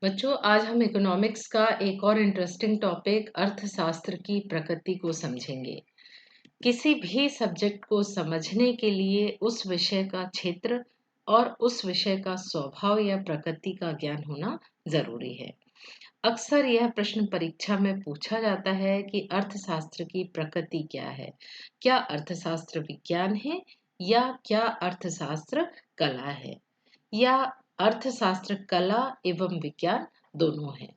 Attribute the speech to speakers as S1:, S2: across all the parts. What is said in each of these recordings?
S1: बच्चों, आज हम इकोनॉमिक्स का एक और इंटरेस्टिंग टॉपिक अर्थशास्त्र की प्रकृति को समझेंगे। किसी भी सब्जेक्ट को समझने के लिए उस विषय का क्षेत्र और उस विषय का स्वभाव या प्रकृति का ज्ञान होना जरूरी है। अक्सर यह प्रश्न परीक्षा में पूछा जाता है कि अर्थशास्त्र की प्रकृति क्या है? क्या अर्थशास्त्र विज्ञान है या क्या अर्थशास्त्र कला है? या अर्थशास्त्र कला एवं विज्ञान दोनों है।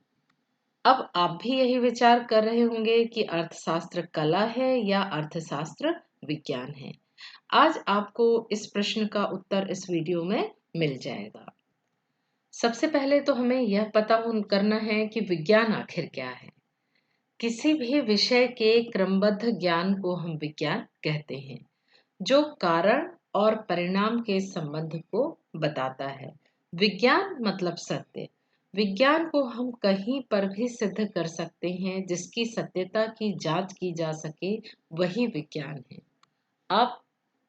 S1: अब आप भी यही विचार कर रहे होंगे कि अर्थशास्त्र कला है या अर्थशास्त्र विज्ञान है। आज आपको इस प्रश्न का उत्तर इस वीडियो में मिल जाएगा। सबसे पहले तो हमें यह पता करना है कि विज्ञान आखिर क्या है। किसी भी विषय के क्रमबद्ध ज्ञान को हम विज्ञान कहते हैं, जो कारण और परिणाम के संबंध को बताता है। विज्ञान मतलब सत्य। विज्ञान को हम कहीं पर भी सिद्ध कर सकते हैं, जिसकी सत्यता की जांच की जा सके, वही विज्ञान है। आप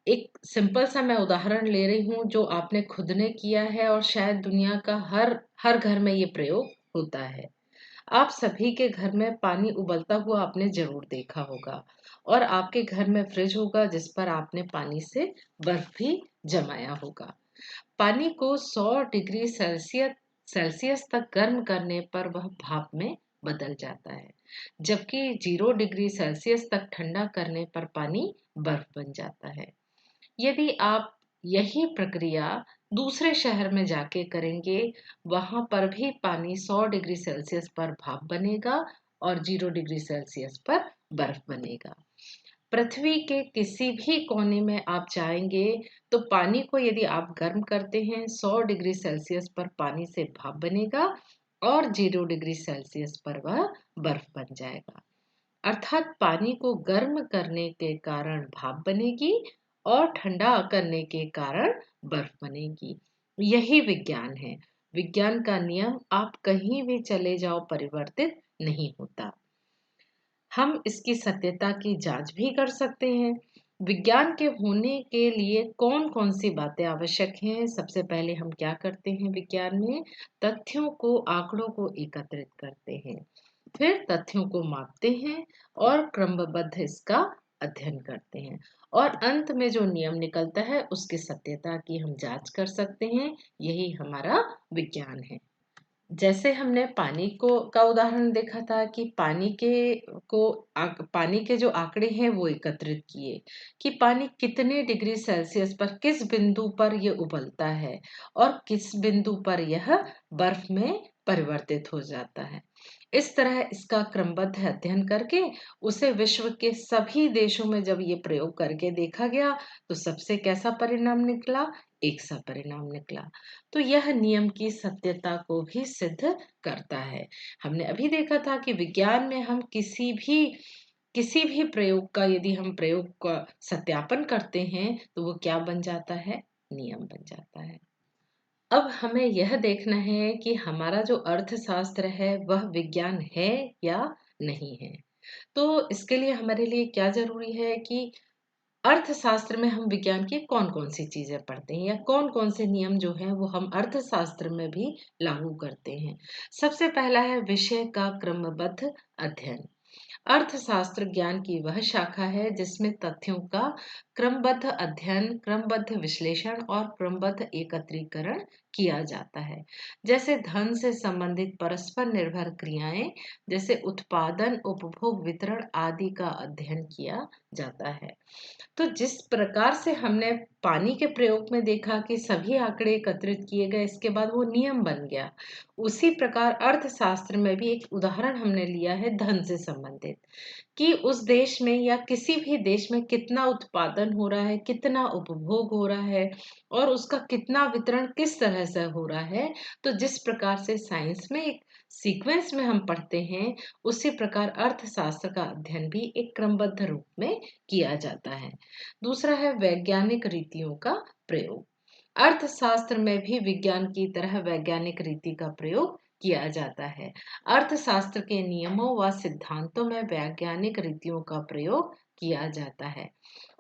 S1: एक सिंपल सा मैं उदाहरण ले रही हूँ जो आपने खुद ने किया है और शायद दुनिया का हर हर घर में ये प्रयोग होता है। आप सभी के घर में पानी उबलता हुआ आपने जरूर देखा होगा और आपके घर में फ्रिज होगा जिस पर आपने पानी से बर्फ भी जमाया होगा। पानी को 100 डिग्री सेल्सियस तक गर्म करने पर वह भाप में बदल जाता है, जबकि 0 डिग्री सेल्सियस तक ठंडा करने पर पानी बर्फ बन जाता है। यदि आप यही प्रक्रिया दूसरे शहर में जाके करेंगे, वहां पर भी पानी 100 डिग्री सेल्सियस पर भाप बनेगा और 0 डिग्री सेल्सियस पर बर्फ बनेगा। पृथ्वी के किसी भी कोने में आप जाएंगे तो पानी को यदि आप गर्म करते हैं, 100 डिग्री सेल्सियस पर पानी से भाप बनेगा और 0 डिग्री सेल्सियस पर वह बर्फ बन जाएगा। अर्थात पानी को गर्म करने के कारण भाप बनेगी और ठंडा करने के कारण बर्फ बनेगी। यही विज्ञान है। विज्ञान का नियम आप कहीं भी चले जाओ परिवर्तित नहीं होता। हम इसकी सत्यता की जांच भी कर सकते हैं। विज्ञान के होने के लिए कौन कौन सी बातें आवश्यक हैं? सबसे पहले हम क्या करते हैं विज्ञान में? तथ्यों को, आंकड़ों को एकत्रित करते हैं, फिर तथ्यों को मापते हैं और क्रमबद्ध इसका अध्ययन करते हैं, और अंत में जो नियम निकलता है उसकी सत्यता की हम जांच कर सकते हैं। यही हमारा विज्ञान है। जैसे हमने पानी को का उदाहरण देखा था कि पानी के जो आंकड़े हैं वो एकत्रित किए कि पानी कितने डिग्री सेल्सियस पर किस बिंदु पर यह उबलता है और किस बिंदु पर यह बर्फ में परिवर्तित हो जाता है। इस तरह इसका क्रमबद्ध अध्ययन करके उसे विश्व के सभी देशों में जब ये प्रयोग करके देखा गया तो सबसे कैसा परिणाम निकला? एक सा परिणाम निकला। तो यह नियम की सत्यता को भी सिद्ध करता है। हमने अभी देखा था कि विज्ञान में हम किसी भी प्रयोग का, यदि हम प्रयोग का सत्यापन करते हैं तो वो क्या बन जाता है? नियम बन जाता है। अब हमें यह देखना है कि हमारा जो अर्थशास्त्र है वह विज्ञान है या नहीं है। तो इसके लिए हमारे लिए क्या जरूरी है कि अर्थशास्त्र में हम विज्ञान की कौन कौन सी चीजें पढ़ते हैं या कौन कौन से नियम जो हैं वो हम अर्थशास्त्र में भी लागू करते हैं। सबसे पहला है विषय का क्रमबद्ध अध्ययन। अर्थशास्त्र ज्ञान की वह शाखा है जिसमें तथ्यों का क्रमबद्ध अध्ययन, क्रमबद्ध विश्लेषण और क्रमबद्ध एकत्रीकरण किया जाता है। जैसे धन से संबंधित परस्पर निर्भर क्रियाएं, जैसे उत्पादन, उपभोग, वितरण आदि का अध्ययन किया जाता है। तो जिस प्रकार से हमने पानी के प्रयोग में देखा कि सभी आंकड़े एकत्रित किए गए, इसके बाद वो नियम बन गया, उसी प्रकार अर्थशास्त्र में भी एक उदाहरण हमने लिया है धन से संबंधित, कि उस देश में या किसी भी देश में कितना उत्पादन हो रहा है, कितना उपभोग हो रहा है और उसका कितना वितरण किस तरह से हो रहा है। तो जिस प्रकार से साइंस में एक सीक्वेंस में हम पढ़ते हैं, उसी प्रकार अर्थशास्त्र का अध्ययन भी एक क्रमबद्ध रूप में किया जाता है। दूसरा है वैज्ञानिक रीतियों का प्रयोग। अर्थशास्त्र में भी विज्ञान की तरह वैज्ञानिक रीति का प्रयोग किया जाता है। अर्थशास्त्र के नियमों व सिद्धांतों में वैज्ञानिक रीतियों का प्रयोग किया जाता है।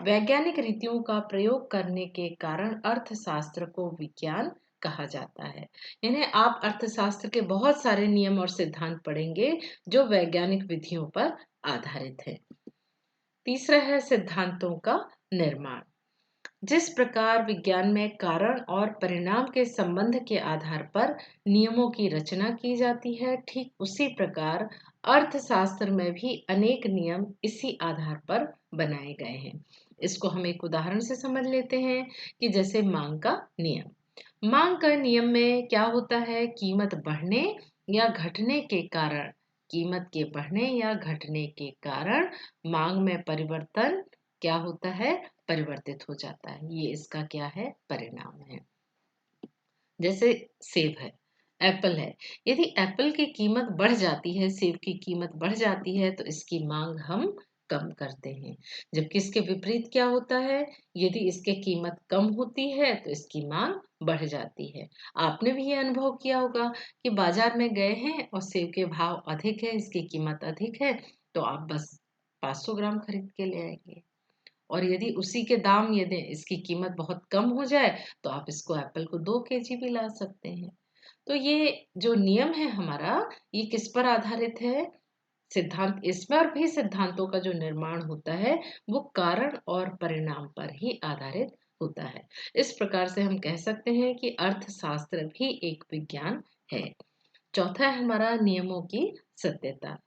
S1: वैज्ञानिक रीतियों का प्रयोग करने के कारण अर्थशास्त्र को विज्ञान कहा जाता है। यानी आप अर्थशास्त्र के बहुत सारे नियम और सिद्धांत पढ़ेंगे जो वैज्ञानिक विधियों पर आधारित है। तीसरा है सिद्धांतों का निर्माण। जिस प्रकार विज्ञान में कारण और परिणाम के संबंध के आधार पर नियमों की रचना की जाती है, ठीक उसी प्रकार अर्थशास्त्र में भी अनेक नियम इसी आधार पर बनाए गए हैं। इसको हम एक उदाहरण से समझ लेते हैं कि जैसे मांग का नियम। मांग का नियम में क्या होता है? कीमत बढ़ने या घटने के कारण, कीमत के बढ़ने या घटने के कारण मांग में परिवर्तन क्या होता है? परिवर्तित हो जाता है। ये इसका क्या है? परिणाम है। जैसे सेब है, एप्पल है। यदि एप्पल की कीमत बढ़ जाती है, सेब की कीमत बढ़ जाती है, तो इसकी मांग हम कम करते हैं। जबकि इसके विपरीत क्या होता है? यदि इसकी कीमत कम होती है तो इसकी मांग बढ़ जाती है। आपने भी ये अनुभव किया होगा कि बाजार में गए हैं और सेब के भाव अधिक है, इसकी कीमत अधिक है, तो आप बस 500 ग्राम खरीद के ले आएंगे। और यदि उसी के दाम, यदि इसकी कीमत बहुत कम हो जाए, तो आप इसको एप्पल को 2 केजी भी ला सकते हैं। तो ये जो नियम है हमारा, ये किस पर आधारित है? सिद्धांत। इसमें और भी सिद्धांतों का जो निर्माण होता है वो कारण और परिणाम पर ही आधारित होता है। इस प्रकार से हम कह सकते हैं कि अर्थशास्त्र भी एक विज्ञान है। चौथा है हमारा नियमों की सत्यता।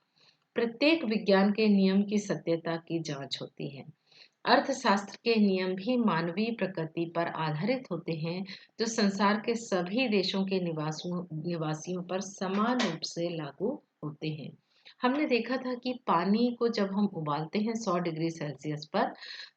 S1: प्रत्येक विज्ञान के नियम की सत्यता की जांच होती है। अर्थशास्त्र के नियम भी मानवीय प्रकृति पर आधारित होते हैं, जो संसार के सभी देशों के निवासियों पर समान रूप से लागू होते हैं। हमने देखा था कि पानी को जब हम उबालते हैं 100 डिग्री सेल्सियस पर,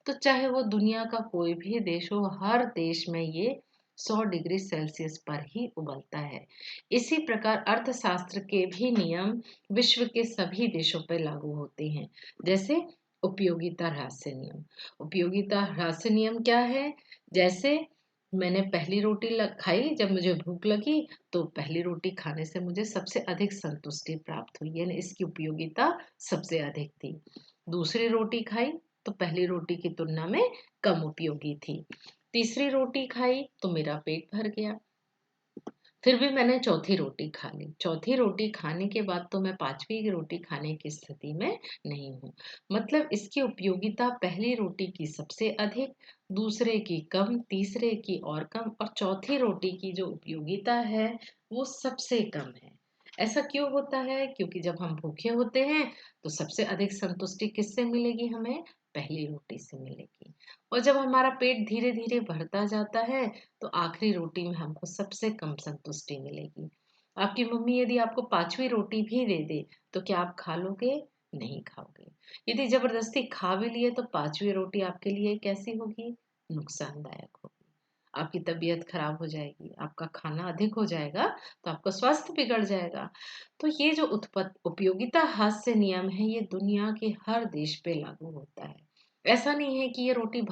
S1: तो चाहे वो दुनिया का कोई भी देश हो, हर देश में ये 100 डिग्री सेल्सियस पर ही उबलता है। इसी प्रकार अर्थशास्त्र के भी नियम विश्व के सभी देशों पर लागू होते हैं। जैसे उपयोगिता ह्रास नियम। उपयोगिता ह्रास नियम क्या है? जैसे मैंने पहली रोटी खाई, जब मुझे भूख लगी, तो पहली रोटी खाने से मुझे सबसे अधिक संतुष्टि प्राप्त हुई, यानी इसकी उपयोगिता सबसे अधिक थी। दूसरी रोटी खाई तो पहली रोटी की तुलना में कम उपयोगी थी। तीसरी रोटी खाई तो मेरा पेट भर गया। फिर भी मैंने चौथी रोटी खा ली। चौथी रोटी खाने के बाद तो मैं पांचवी की रोटी खाने की स्थिति में नहीं हूँ। मतलब इसकी उपयोगिता पहली रोटी की सबसे अधिक, दूसरे की कम, तीसरे की और कम, और चौथी रोटी की जो उपयोगिता है वो सबसे कम है। ऐसा क्यों होता है? क्योंकि जब हम भूखे होते हैं तो सबसे अधिक संतुष्टि किससे मिलेगी? हमें पहली रोटी से मिलेगी। और जब हमारा पेट धीरे धीरे बढ़ता जाता है तो आखिरी रोटी में हमको सबसे कम संतुष्टि मिलेगी। आपकी मम्मी यदि आपको पांचवी रोटी भी दे दे तो क्या आप खा लोगे? नहीं खाओगे। यदि जबरदस्ती खा भी लिए तो पांचवी रोटी आपके लिए कैसी होगी? नुकसानदायक होगी। आपकी तबीयत खराब हो जाएगी, आपका खाना अधिक हो जाएगा, तो आपका स्वास्थ्य बिगड़ जाएगा। तो ये जो उपयोगिता हास्य नियम है, ये दुनिया के हर देश पे लागू होता है। ऐसा नहीं है कि ये रोटी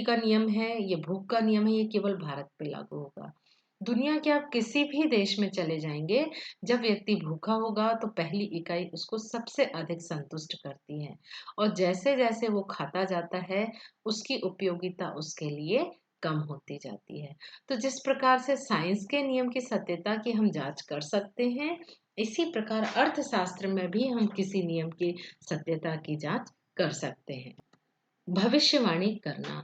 S1: का नियम है, ये भूख का नियम है, ये केवल भारत पे लागू होगा। दुनिया के आप किसी भी देश में चले जाएंगे, जब व्यक्ति भूखा होगा तो पहली इकाई उसको सबसे अधिक संतुष्ट करती है, और जैसे जैसे वो खाता जाता है उसकी उपयोगिता उसके लिए कम होती जाती है। तो जिस प्रकार से साइंस के नियम की सत्यता की हम जांच कर सकते हैं, इसी प्रकार अर्थशास्त्र में भी हम किसी नियम की सत्यता की जांच कर सकते हैं। भविष्यवाणी करना।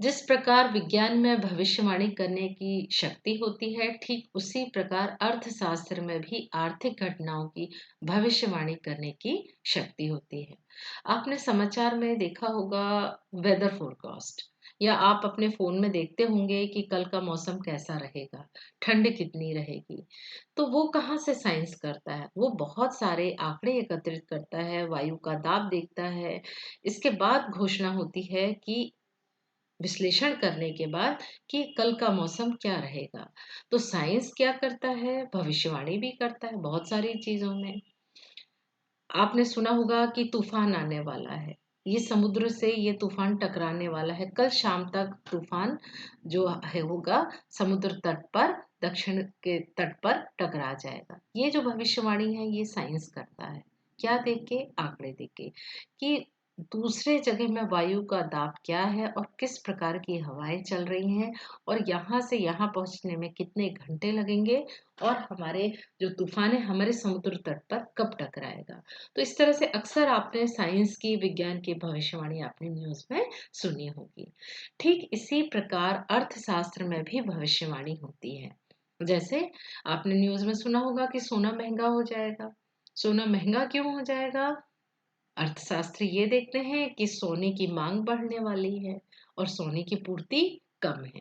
S1: जिस प्रकार विज्ञान में भविष्यवाणी करने की शक्ति होती है, ठीक उसी प्रकार अर्थशास्त्र में भी आर्थिक घटनाओं की भविष्यवाणी करने की शक्ति होती है। आपने समाचार में देखा होगा वेदर फोरकास्ट, या आप अपने फोन में देखते होंगे कि कल का मौसम कैसा रहेगा, ठंड कितनी रहेगी। तो वो कहाँ से साइंस करता है? वो बहुत सारे आंकड़े एकत्रित करता है, वायु का दाब देखता है, इसके बाद घोषणा होती है कि विश्लेषण करने के बाद कि कल का मौसम क्या रहेगा। तो साइंस क्या करता है? भविष्यवाणी भी करता है बहुत सारी चीजों में। आपने सुना होगा कि तूफान आने वाला है, ये समुद्र से ये तूफान टकराने वाला है, कल शाम तक तूफान जो है होगा समुद्र तट पर, दक्षिण के तट पर टकरा जाएगा। ये जो भविष्यवाणी है ये साइंस करता है। क्या देख के? आंकड़े देख के, कि दूसरे जगह में वायु का दाब क्या है और किस प्रकार की हवाएं चल रही हैं और यहाँ से यहाँ पहुँचने में कितने घंटे लगेंगे और हमारे जो तूफान है हमारे समुद्र तट पर कब टकराएगा। तो इस तरह से अक्सर आपने साइंस की, विज्ञान की भविष्यवाणी आपने न्यूज़ में सुनी होगी। ठीक इसी प्रकार अर्थशास्त्र में भी भविष्यवाणी होती है। जैसे आपने न्यूज़ में सुना होगा कि सोना महंगा हो जाएगा। सोना महंगा क्यों हो जाएगा? अर्थशास्त्री ये देखते हैं कि सोने की मांग बढ़ने वाली है और सोने की पूर्ति कम है।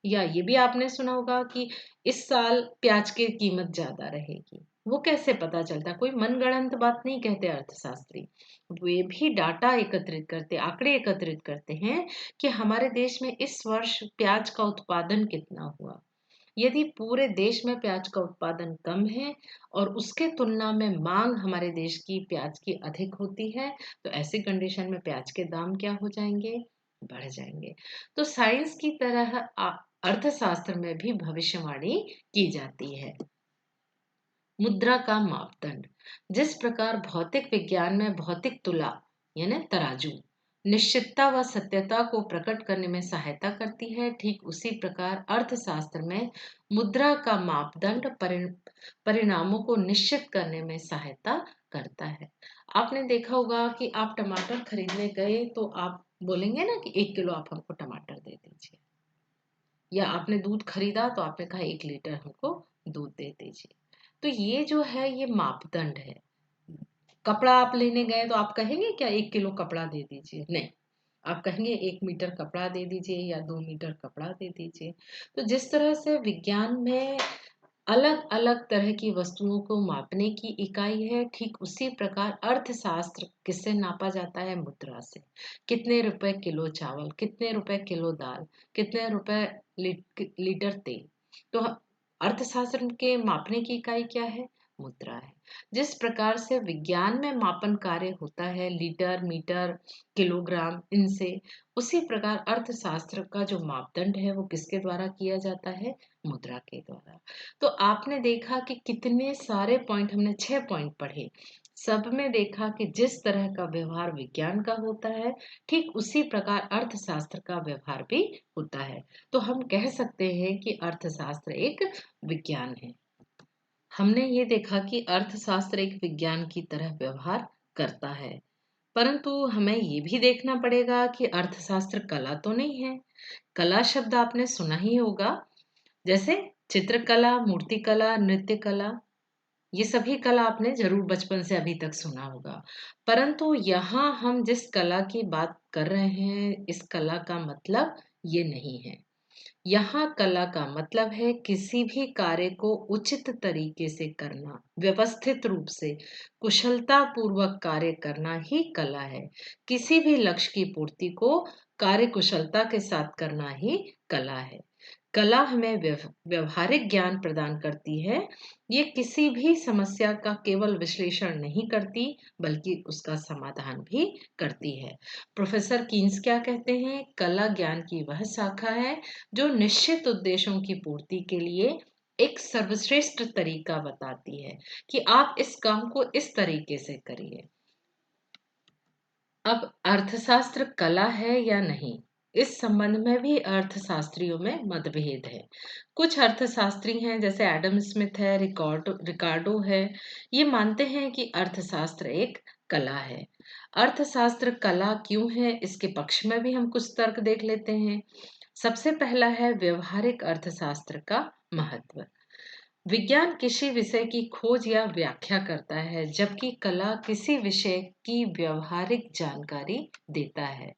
S1: या ये भी आपने सुना होगा कि इस साल प्याज की कीमत ज्यादा रहेगी। वो कैसे पता चलता? कोई मनगढ़ंत बात नहीं कहते अर्थशास्त्री। वे भी डाटा एकत्रित करते, आंकड़े एकत्रित करते हैं कि हमारे देश में इस वर्ष प्याज का उत्पादन कितना हुआ। यदि पूरे देश में प्याज का उत्पादन कम है और उसके तुलना में मांग हमारे देश की प्याज की अधिक होती है, तो ऐसी कंडीशन में प्याज के दाम क्या हो जाएंगे? बढ़ जाएंगे। तो साइंस की तरह अर्थशास्त्र में भी भविष्यवाणी की जाती है। मुद्रा का मापदंड। जिस प्रकार भौतिक विज्ञान में भौतिक तुला यानी तराजू निश्चितता व सत्यता को प्रकट करने में सहायता करती है, ठीक उसी प्रकार अर्थशास्त्र में मुद्रा का मापदंड परिणामों को निश्चित करने में सहायता करता है। आपने देखा होगा कि आप टमाटर खरीदने गए तो आप बोलेंगे ना कि 1 किलो आप हमको टमाटर दे दीजिए। या आपने दूध खरीदा तो आपने कहा 1 लीटर हमको दूध दे दीजिए। तो ये जो है ये मापदंड है। कपड़ा आप लेने गए तो आप कहेंगे क्या 1 किलो कपड़ा दे दीजिए? नहीं, आप कहेंगे 1 मीटर कपड़ा दे दीजिए या 2 मीटर कपड़ा दे दीजिए। तो जिस तरह से विज्ञान में अलग अलग तरह की वस्तुओं को मापने की इकाई है, ठीक उसी प्रकार अर्थशास्त्र किससे नापा जाता है? मुद्रा से। कितने रुपए किलो चावल, कितने रुपए किलो दाल, कितने रुपए लीटर तेल। तो अर्थशास्त्र के मापने की इकाई क्या है? मुद्रा है। जिस प्रकार से विज्ञान में मापन कार्य होता है लीटर, मीटर, किलोग्राम इनसे, उसी प्रकार अर्थशास्त्र का जो मापदंड है वो किसके द्वारा किया जाता है? मुद्रा के द्वारा। तो आपने देखा कि कितने सारे पॉइंट, हमने 6 पॉइंट पढ़े। सब में देखा कि जिस तरह का व्यवहार विज्ञान का होता है, ठीक उसी प्रकार अर्थशास्त्र का व्यवहार भी होता है। तो हम कह सकते हैं कि अर्थशास्त्र एक विज्ञान है। हमने ये देखा कि अर्थशास्त्र एक विज्ञान की तरह व्यवहार करता है, परंतु हमें ये भी देखना पड़ेगा कि अर्थशास्त्र कला तो नहीं है। कला शब्द आपने सुना ही होगा, जैसे चित्रकला, मूर्तिकला, नृत्य कला। ये सभी कला आपने जरूर बचपन से अभी तक सुना होगा। परंतु यहाँ हम जिस कला की बात कर रहे हैं, इस कला का मतलब ये नहीं है। यहाँ कला का मतलब है किसी भी कार्य को उचित तरीके से करना, व्यवस्थित रूप से कुशलता पूर्वक कार्य करना ही कला है। किसी भी लक्ष्य की पूर्ति को कार्य कुशलता के साथ करना ही कला है। कला हमें व्यवहारिक ज्ञान प्रदान करती है। ये किसी भी समस्या का केवल विश्लेषण नहीं करती, बल्कि उसका समाधान भी करती है। प्रोफेसर कीन्स क्या कहते हैं? कला ज्ञान की वह शाखा है जो निश्चित उद्देश्यों की पूर्ति के लिए एक सर्वश्रेष्ठ तरीका बताती है कि आप इस काम को इस तरीके से करिए। अब अर्थशास्त्र कला है या नहीं, इस संबंध में भी अर्थशास्त्रियों में मतभेद है। कुछ अर्थशास्त्री हैं जैसे एडम स्मिथ है, रिकार्डो है, ये मानते हैं कि अर्थशास्त्र एक कला है। अर्थशास्त्र कला क्यों है, इसके पक्ष में भी हम कुछ तर्क देख लेते हैं। सबसे पहला है व्यवहारिक अर्थशास्त्र का महत्व। विज्ञान किसी विषय की खोज या व्याख्या करता है, जबकि कला किसी विषय की व्यवहारिक जानकारी देता है।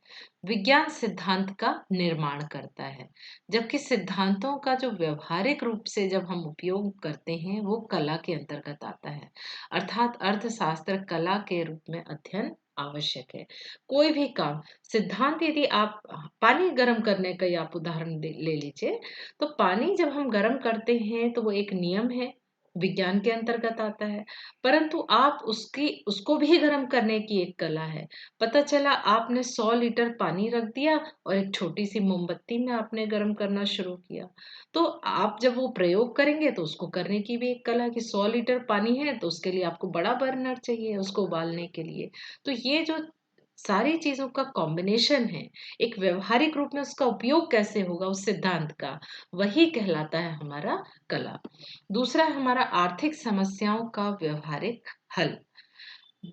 S1: विज्ञान सिद्धांत का निर्माण करता है, जबकि सिद्धांतों का जो व्यवहारिक रूप से जब हम उपयोग करते हैं वो कला के अंतर्गत आता है। अर्थात अर्थशास्त्र कला के रूप में अध्ययन आवश्यक है। कोई भी काम, सिद्धांत, यदि आप पानी गर्म करने का ही आप उदाहरण ले लीजिए, तो पानी जब हम गर्म करते हैं तो वो एक नियम है, विज्ञान के अंतर्गत आता है। परंतु आप उसको भी गर्म करने की एक कला है। पता चला आपने 100 लीटर पानी रख दिया और एक छोटी सी मोमबत्ती में आपने गर्म करना शुरू किया। तो आप जब वो प्रयोग करेंगे तो उसको करने की भी एक कला है कि 100 लीटर पानी है तो उसके लिए आपको बड़ा बर्नर चाहिए उसको उबालने के लिए। तो ये जो सारी चीजों का कॉम्बिनेशन है, एक व्यवहारिक रूप में उसका उपयोग कैसे होगा उस सिद्धांत का, वही कहलाता है हमारा कला। दूसरा है हमारा आर्थिक समस्याओं का व्यवहारिक हल।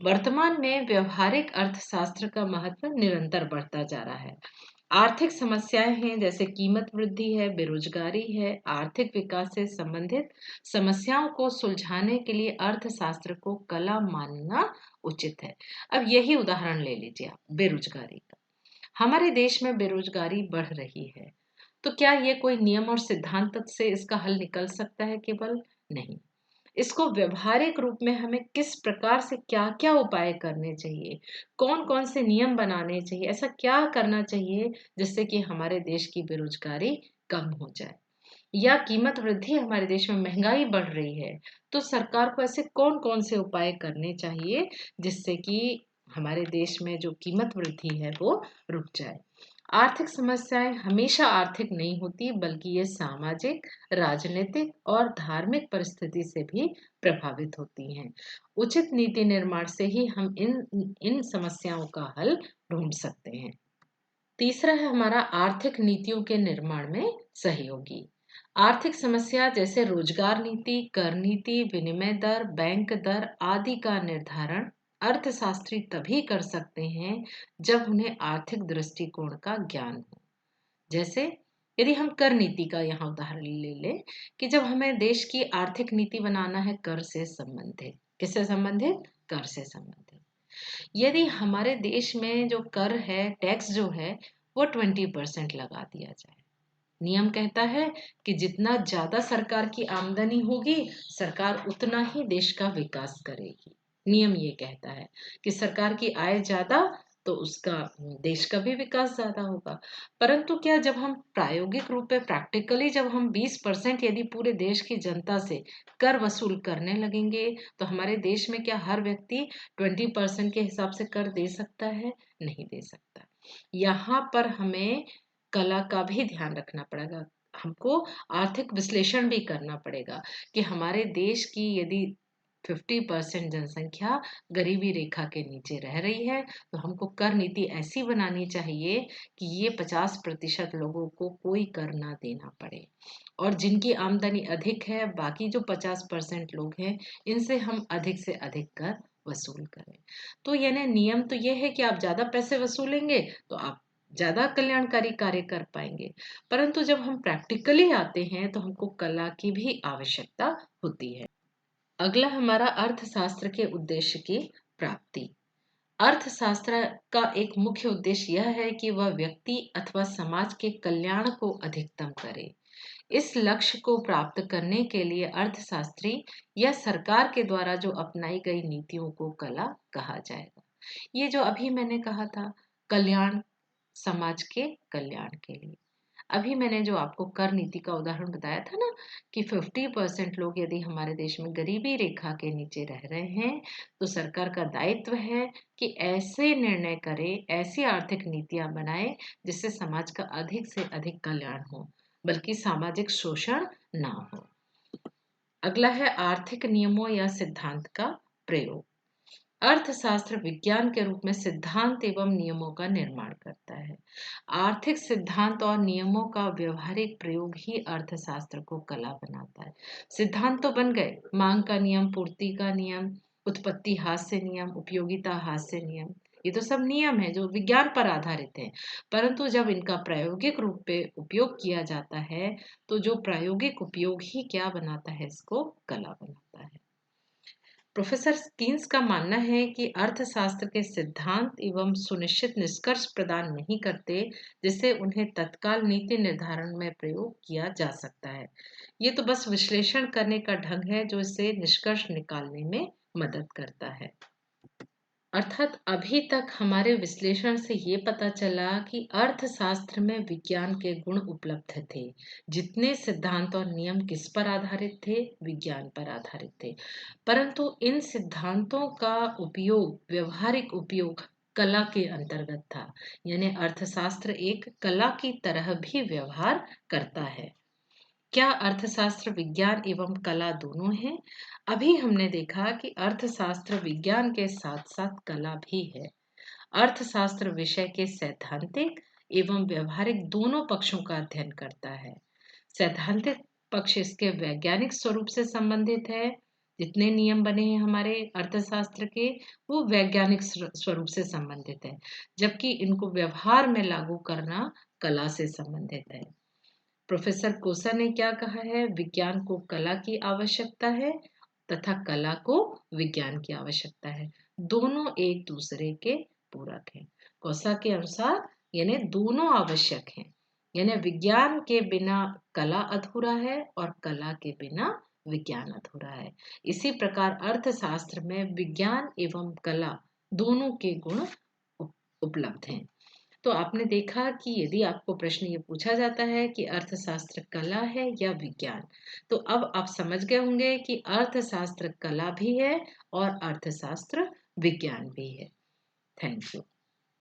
S1: वर्तमान में व्यवहारिक अर्थशास्त्र का महत्व निरंतर बढ़ता जा रहा है। आर्थिक समस्याएं हैं जैसे कीमत वृद्धि है, बेरोजगारी है, आर्थिक विकास से संबंधित समस्याओं को सुलझाने के लिए अर्थशास्त्र को कला मानना उचित है। अब यही उदाहरण ले लीजिए आप बेरोजगारी का। हमारे देश में बेरोजगारी बढ़ रही है, तो क्या ये कोई नियम और सिद्धांत से इसका हल निकल सकता है? केवल नहीं। इसको व्यवहारिक रूप में हमें किस प्रकार से क्या क्या उपाय करने चाहिए, कौन कौन से नियम बनाने चाहिए, ऐसा क्या करना चाहिए जिससे कि हमारे देश की बेरोजगारी कम हो जाए, या कीमत वृद्धि, हमारे देश में महंगाई बढ़ रही है, तो सरकार को ऐसे कौन कौन से उपाय करने चाहिए जिससे कि हमारे देश में जो कीमत वृद्धि है वो रुक जाए। आर्थिक समस्याएं हमेशा आर्थिक नहीं होती, बल्कि ये सामाजिक, राजनीतिक और धार्मिक परिस्थिति से भी प्रभावित होती हैं। उचित नीति निर्माण से ही हम इन इन समस्याओं का हल ढूंढ सकते हैं। तीसरा है हमारा आर्थिक नीतियों के निर्माण में सहयोगी। आर्थिक समस्या जैसे रोजगार नीति, कर नीति, विनिमय दर, बैंक दर आदि का निर्धारण अर्थशास्त्री तभी कर सकते हैं जब उन्हें आर्थिक दृष्टिकोण का ज्ञान हो। जैसे यदि हम कर नीति का यहाँ उदाहरण ले लें कि जब हमें देश की आर्थिक नीति बनाना है कर से संबंधित, किससे संबंधित? कर से संबंधित। यदि हमारे देश में जो कर है, टैक्स जो है, वो 20% लगा दिया जाए। नियम कहता है कि जितना ज्यादा सरकार की आमदनी होगी, सरकार उतना ही देश का विकास करेगी। नियम ये कहता है कि सरकार की आय ज्यादा तो उसका देश का भी विकास ज्यादा होगा। परंतु क्या जब हम प्रायोगिक रूप में प्रैक्टिकली जब हम 20% यदि पूरे देश की जनता से कर वसूल करने लगेंगे, तो हमारे देश में क्या हर व्यक्ति 20% के हिसाब से कर दे सकता है? नहीं दे सकता। यहाँ पर हमें कला का भी ध्यान रखना पड़ेगा। हमको आर्थिक विश्लेषण भी करना पड़ेगा कि हमारे देश की यदि 50% जनसंख्या गरीबी रेखा के नीचे रह रही है, तो हमको कर नीति ऐसी बनानी चाहिए कि ये 50% लोगों को कोई कर ना देना पड़े, और जिनकी आमदनी अधिक है, बाकी जो 50% लोग हैं, इनसे हम अधिक से अधिक कर वसूल करें। तो यानी नियम तो ये है कि आप ज्यादा पैसे वसूलेंगे तो आप ज्यादा कल्याणकारी कार्य कर पाएंगे। परंतु जब हम प्रैक्टिकली आते हैं तो हमको कला की भी आवश्यकता होती है। अगला हमारा अर्थशास्त्र के उद्देश्य की प्राप्ति। अर्थशास्त्र का एक मुख्य उद्देश्य यह है कि वह व्यक्ति अथवा समाज के कल्याण को अधिकतम करे। इस लक्ष्य को प्राप्त करने के लिए अर्थशास्त्री या सरकार के द्वारा जो अपनाई गई नीतियों को कला कहा जाएगा। ये जो अभी मैंने कहा था, कल्याण, समाज के कल्याण के लिए। अभी मैंने जो आपको कर नीति का उदाहरण बताया था ना, कि 50% लोग यदि हमारे देश में गरीबी रेखा के नीचे रह रहे हैं, तो सरकार का दायित्व है कि ऐसे निर्णय करे, ऐसी आर्थिक नीतियां बनाए जिससे समाज का अधिक से अधिक कल्याण हो, बल्कि सामाजिक शोषण ना हो। अगला है आर्थिक नियमों या सिद्धांत का प्रयोग। अर्थशास्त्र विज्ञान के रूप में सिद्धांत एवं नियमों का निर्माण करता है। आर्थिक सिद्धांत और नियमों का व्यवहारिक प्रयोग ही अर्थशास्त्र को कला बनाता है। सिद्धांत तो बन गए, मांग का नियम, पूर्ति का नियम, उत्पत्ति हास्य नियम, उपयोगिता हास्य नियम, ये तो सब नियम है जो विज्ञान पर आधारित है। परंतु जब इनका प्रायोगिक रूप पे उपयोग किया जाता है, तो जो प्रायोगिक उपयोग ही क्या बनाता है, इसको कला बनाता है। प्रोफेसर स्कीन्स का मानना है कि अर्थशास्त्र के सिद्धांत एवं सुनिश्चित निष्कर्ष प्रदान नहीं करते जिससे उन्हें तत्काल नीति निर्धारण में प्रयोग किया जा सकता है। ये तो बस विश्लेषण करने का ढंग है जो इसे निष्कर्ष निकालने में मदद करता है। अर्थात अभी तक हमारे विश्लेषण से ये पता चला कि अर्थशास्त्र में विज्ञान के गुण उपलब्ध थे। जितने सिद्धांत और नियम किस पर आधारित थे? विज्ञान पर आधारित थे। परंतु इन सिद्धांतों का उपयोग, व्यवहारिक उपयोग कला के अंतर्गत था। यानी अर्थशास्त्र एक कला की तरह भी व्यवहार करता है। क्या अर्थशास्त्र विज्ञान एवं कला दोनों है? अभी हमने देखा कि अर्थशास्त्र विज्ञान के साथ साथ कला भी है। अर्थशास्त्र विषय के सैद्धांतिक एवं व्यवहारिक दोनों पक्षों का अध्ययन करता है। सैद्धांतिक पक्ष इसके वैज्ञानिक स्वरूप से संबंधित है। जितने नियम बने हैं हमारे अर्थशास्त्र के, वो वैज्ञानिक स्वरूप से संबंधित है, जबकि इनको व्यवहार में लागू करना कला से संबंधित है। प्रोफेसर कोसा ने क्या कहा है? विज्ञान को कला की आवश्यकता है तथा कला को विज्ञान की आवश्यकता है। दोनों एक दूसरे के पूरक हैं। कोसा के अनुसार यानी दोनों आवश्यक हैं, यानी विज्ञान के बिना कला अधूरा है और कला के बिना विज्ञान अधूरा है। इसी प्रकार अर्थशास्त्र में विज्ञान एवं कला दोनों के गुण उपलब्ध हैं। तो आपने देखा कि यदि आपको प्रश्न ये पूछा जाता है कि अर्थशास्त्र कला है या विज्ञान, तो अब आप समझ गए होंगे कि अर्थशास्त्र कला भी है और अर्थशास्त्र विज्ञान भी है। Thank you.